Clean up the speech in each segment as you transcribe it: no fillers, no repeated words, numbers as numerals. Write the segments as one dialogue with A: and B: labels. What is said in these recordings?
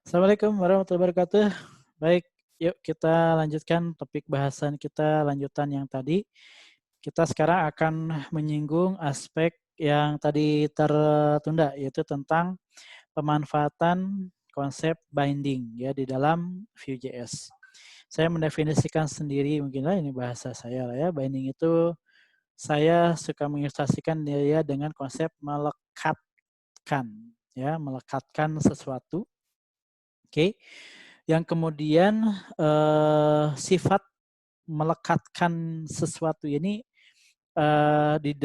A: Assalamualaikum warahmatullahi wabarakatuh. Baik, yuk kita lanjutkan topik bahasan kita lanjutan yang tadi. Kita sekarang akan menyinggung aspek yang tadi tertunda, yaitu tentang pemanfaatan konsep binding ya di dalam Vue.js. Saya mendefinisikan sendiri, mungkinlah ini bahasa saya lah ya. Binding itu saya suka mengilustrasikan dia dengan konsep melekatkan, ya, melekatkan sesuatu. Oke, yang kemudian sifat melekatkan sesuatu ini di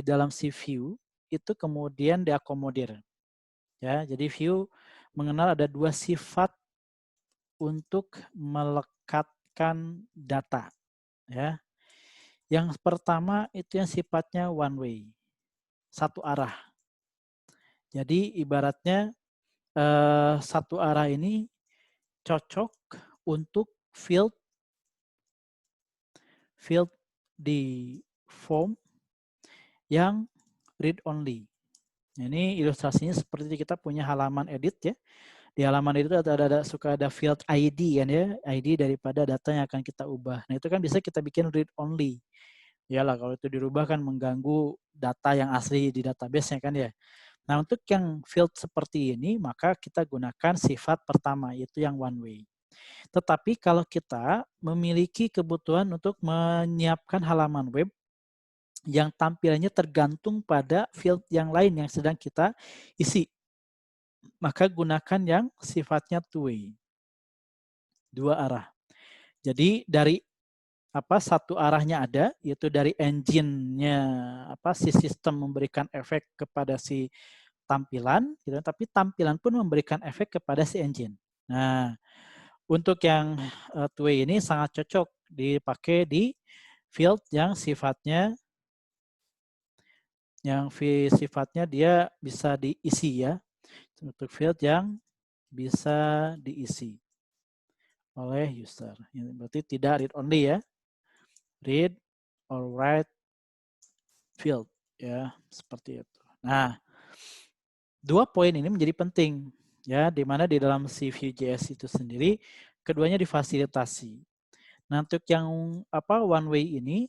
A: dalam si Vue itu kemudian diakomodir. Ya, jadi Vue mengenal ada dua sifat untuk melekatkan data. Ya, yang pertama itu yang sifatnya one way, satu arah. Jadi ibaratnya satu arah ini cocok untuk field di form yang read only. Ini ilustrasinya seperti kita punya halaman edit ya. Di halaman itu suka ada field ID kan ya, ID daripada data yang akan kita ubah. Nah itu kan bisa kita bikin read only. Iyalah kalau itu dirubah kan mengganggu data yang asli di database-nya kan ya. Nah untuk yang field seperti ini maka kita gunakan sifat pertama yaitu yang one way. Tetapi kalau kita memiliki kebutuhan untuk menyiapkan halaman web yang tampilannya tergantung pada field yang lain yang sedang kita isi, maka gunakan yang sifatnya two-way, dua arah. Jadi dari satu arahnya ada, yaitu dari engine-nya si sistem memberikan efek kepada si tampilan, gitu, tapi tampilan pun memberikan efek kepada si engine. Nah, untuk yang two-way ini sangat cocok dipakai di field yang sifatnya dia bisa diisi ya, untuk field yang bisa diisi oleh user. Berarti tidak read only ya, read or write field ya, seperti itu. Nah, dua poin ini menjadi penting ya, di mana di dalam si Vue.js itu sendiri keduanya difasilitasi. Nah, untuk yang one way ini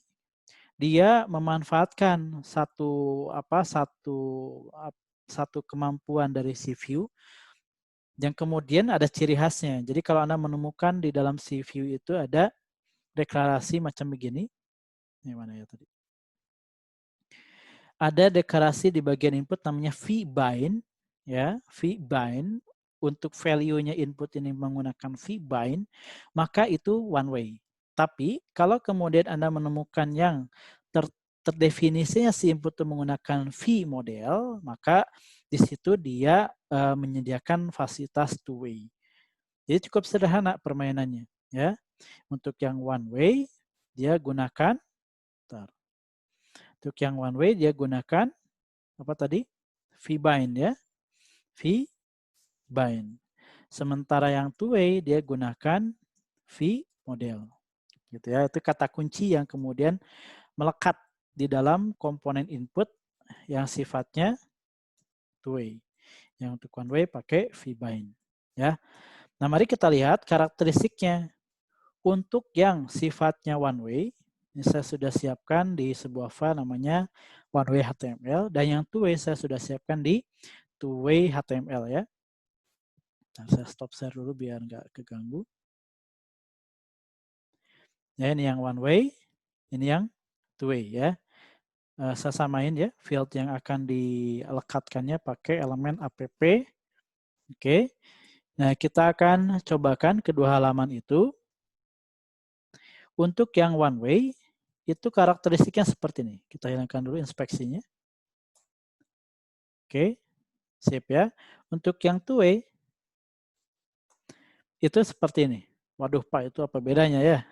A: dia memanfaatkan satu kemampuan dari si Vue yang kemudian ada ciri khasnya. Jadi kalau Anda menemukan di dalam si Vue itu ada deklarasi macam begini. Ini mana ya tadi? Ada deklarasi di bagian input namanya vbind ya, vbind untuk value-nya input ini menggunakan vbind, maka itu one way. Tapi kalau kemudian Anda menemukan yang terdefinisinya si input itu menggunakan vmodel, maka di situ dia menyediakan fasilitas two way. Jadi cukup sederhana permainannya ya. Untuk yang one way dia gunakan untuk yang one way dia gunakan apa tadi? vbind ya. vbind. Sementara yang two way dia gunakan vmodel. Gitu ya. Itu kata kunci yang kemudian melekat di dalam komponen input yang sifatnya two way. Yang untuk one way pakai vbind ya. Nah, mari kita lihat karakteristiknya. Untuk yang sifatnya one way, ini saya sudah siapkan di sebuah file namanya one way HTML, dan yang two way saya sudah siapkan di two way HTML ya. Nah, saya stop share dulu biar nggak keganggu. Ya, ini yang one way, ini yang two way ya. Saya samain ya, field yang akan dilekatkannya pakai elemen app. Oke. Nah, kita akan cobakan kedua halaman itu. Untuk yang one way, itu karakteristiknya seperti ini. Kita hilangkan dulu inspeksinya. Oke, sip ya. Untuk yang two way, itu seperti ini. Waduh Pak, itu apa bedanya ya?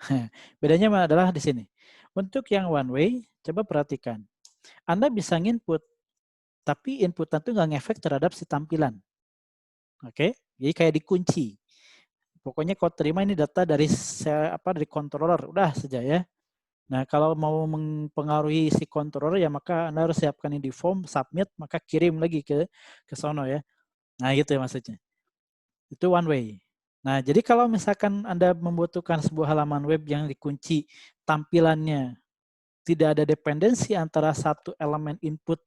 A: Bedanya adalah di sini. Untuk yang one way, coba perhatikan. Anda bisa nginput, tapi inputan itu nggak ngefek terhadap si tampilan. Oke, jadi kayak dikunci. Pokoknya kau terima ini data dari controller, udah saja ya. Nah, kalau mau mempengaruhi si controller ya maka Anda harus siapkan ini di form, submit, maka kirim lagi ke sono ya. Nah, gitu ya maksudnya. Itu one way. Nah, jadi kalau misalkan Anda membutuhkan sebuah halaman web yang dikunci tampilannya, tidak ada dependensi antara satu elemen input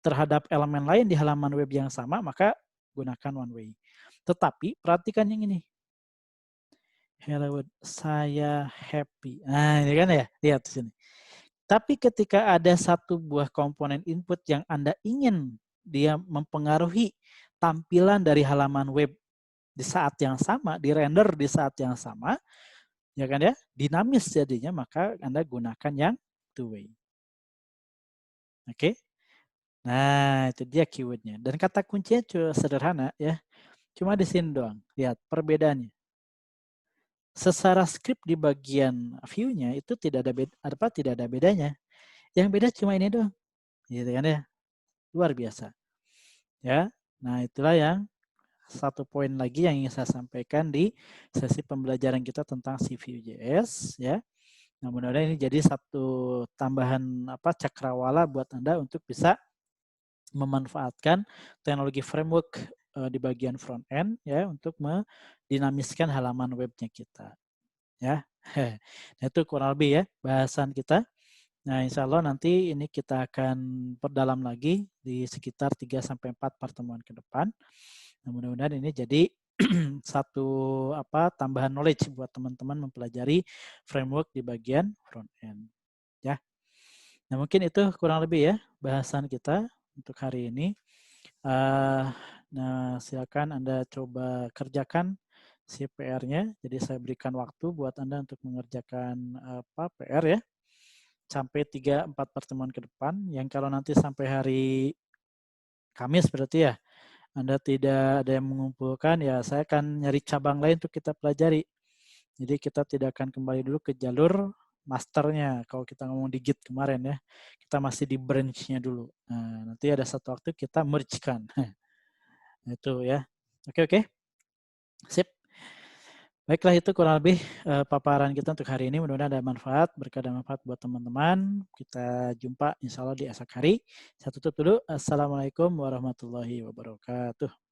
A: terhadap elemen lain di halaman web yang sama, maka gunakan one way. Tetapi perhatikan yang ini. Hello world, saya happy. Nah, ini kan ya, lihat di sini. Tapi ketika ada satu buah komponen input yang Anda ingin dia mempengaruhi tampilan dari halaman web di saat yang sama, di render di saat yang sama, ya kan ya, dinamis jadinya, maka Anda gunakan yang two way. Oke. Nah, itu dia keywordnya. Dan kata kuncinya cukup sederhana ya. Cuma di sini doang. Lihat perbedaannya. Secara script di bagian view-nya itu tidak ada bedanya. Yang beda cuma ini doang. Gitu kan ya. Luar biasa. Ya. Nah, itulah yang satu poin lagi yang ingin saya sampaikan di sesi pembelajaran kita tentang Vue.js ya. Nah, mudah-mudahan ini jadi satu tambahan cakrawala buat Anda untuk bisa memanfaatkan teknologi framework di bagian front end ya untuk mendinamiskan halaman webnya kita ya. Nah, itu kurang lebih ya bahasan kita. Nah, insya Allah nanti ini kita akan perdalam lagi di sekitar 3-4 pertemuan ke depan. Nah, mudah-mudahan ini jadi satu tambahan knowledge buat teman-teman mempelajari framework di bagian front end ya. Nah, mungkin itu kurang lebih ya bahasan kita untuk hari ini. Nah, silakan Anda coba kerjakan si PR-nya. Jadi saya berikan waktu buat Anda untuk mengerjakan PR ya. Sampai 3-4 pertemuan ke depan. Yang kalau nanti sampai hari Kamis berarti ya, Anda tidak ada yang mengumpulkan, ya saya akan nyari cabang lain untuk kita pelajari. Jadi kita tidak akan kembali dulu ke jalur masternya. Kalau kita ngomong di Git kemarin ya, kita masih di branch-nya dulu. Nah, nanti ada satu waktu kita merge-kan. Itu ya. Oke. Sip. Baiklah, itu kurang lebih paparan kita untuk hari ini. Mudah-mudahan ada manfaat, berkah dan manfaat buat teman-teman. Kita jumpa insya Allah di esok hari. Saya tutup dulu. Assalamualaikum warahmatullahi wabarakatuh.